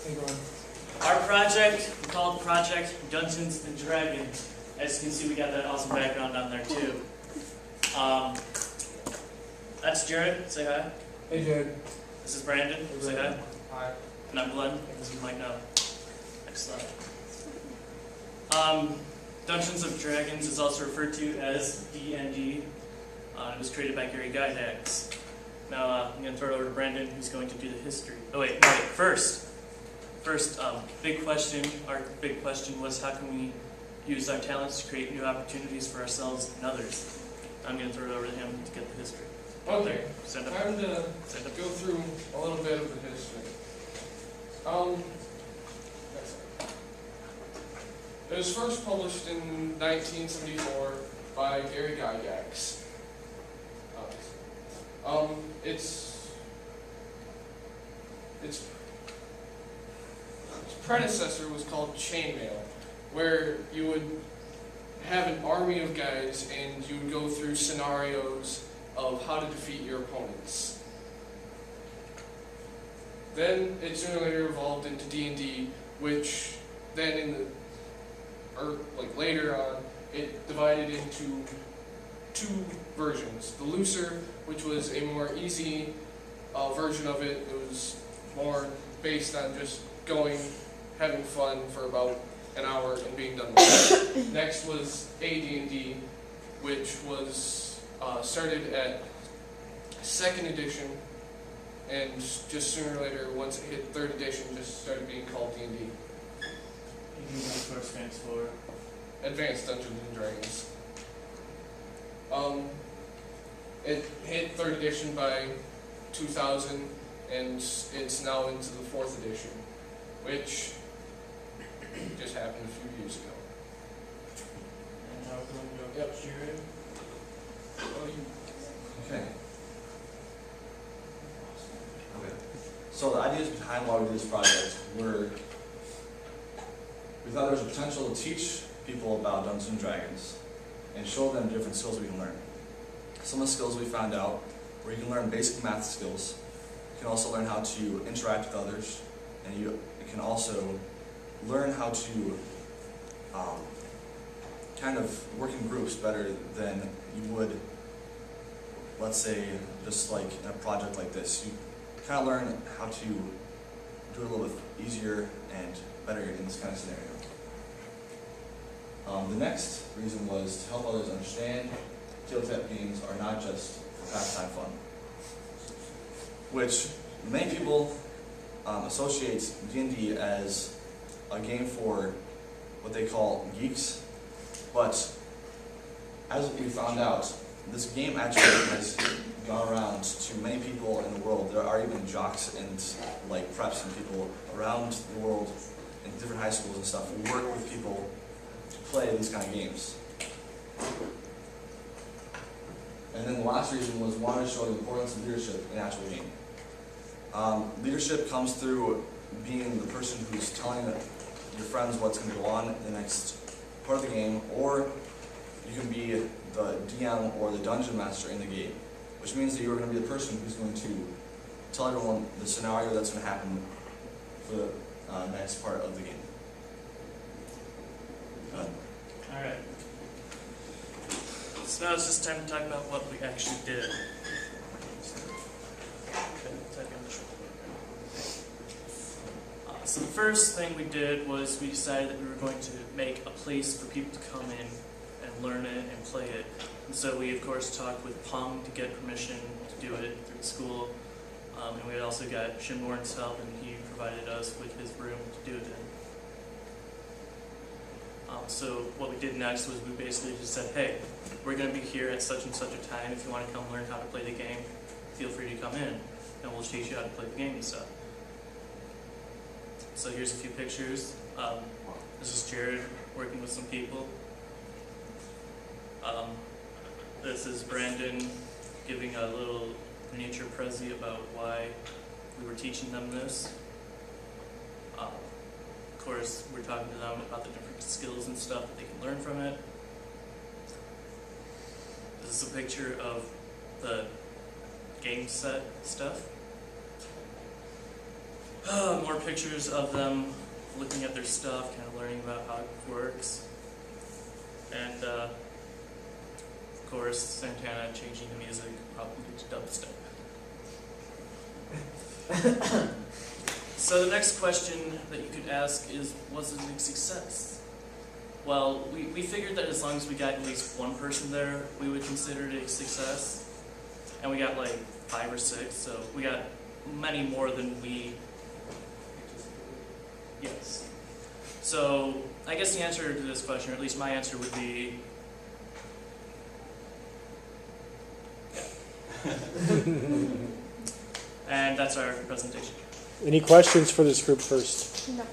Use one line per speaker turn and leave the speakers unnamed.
Our project, we call it Project Dungeons and Dragons. As you can see, we got that awesome background on there too. That's Jared. Say hi.
Hey, Jared.
This is Brandon.
Hey,
Say hi.
Brandon. Hi.
And I'm Glenn, as you might know. Excellent. Dungeons of Dragons is also referred to as D&D. It was created by Gary Gygax. Now I'm going to throw it over to Brandon, who's going to do the history. Oh wait, no, wait. First, big question. Our big question was, how can we use our talents to create new opportunities for ourselves and others? I'm going to throw it over to him to get the history.
Okay,
Stand up.
time to
Stand up.
go through a little bit of the history. It was first published in 1974 by Gary Gygax. Its predecessor was called Chainmail, where you would have an army of guys and you would go through scenarios of how to defeat your opponents. Then it sooner or later evolved into D&D, which then later on, it divided into two versions. The Looser, which was a more easy version of it. It was more based on just going, having fun for about an hour and being done with it. Next was AD&D, which was started at 2nd edition, and just sooner or later, once it hit 3rd edition, just started being called D&D.
Of course, stands for
Advanced Dungeons and Dragons. It hit 3rd edition by 2000, and it's now into the 4th edition, which just happened a few years ago.
And now we're going to go
Yep.
Jared.
Okay. So the ideas behind why we did this project were, we thought there was a potential to teach people about Dungeons and Dragons and show them different skills we can learn. Some of the skills we found out were you can learn basic math skills. You can also learn how to interact with others, and you can also learn how to kind of work in groups better than you would, let's say, just like in a project like this. You kind of learn how to do it a little bit easier and better in this kind of scenario. The next reason was to help others understand tabletop games are not just for pastime fun, which many people associate D&D as a game for what they call geeks, but as we found out, this game actually has gone around to many people in the world. There are even jocks and like preps and people around the world in different high schools and stuff who work with people to play these kind of games. And then the last reason was wanted to show the importance of leadership in an actual game. Leadership comes through being the person who's telling your friends what's going to go on in the next part of the game, or you can be the DM or the dungeon master in the game, which means that you're going to be the person who's going to tell everyone the scenario that's going to happen for the next part of the game.
Alright. So now it's just time to talk about what we actually did. So the first thing we did was we decided that we were going to make a place for people to come in and learn it and play it. And so we, of course, talked with Pong to get permission to do it through the school. And we also got Shinborn's help, and he provided us with his room to do it in. So what we did next was we basically just said, hey, we're going to be here at such and such a time. If you want to come learn how to play the game, feel free to come in, and we'll teach you how to play the game and stuff. So here's a few pictures. This is Jared working with some people. This is Brandon giving a little miniature prezi about why we were teaching them this. Of course, we're talking to them about the different skills and stuff that they can learn from it. This is a picture of the game set stuff. More pictures of them looking at their stuff, kind of learning about how it works. And of course, Santana changing the music probably to dubstep. So the next question that you could ask is, was it a big success? Well, we figured that as long as we got at least one person there, we would consider it a success. And we got like 5 or 6, so we got many more than we. Yes. So I guess the answer to this question, or at least my answer, would be yeah. And that's our presentation.
Any questions for this group first?
No.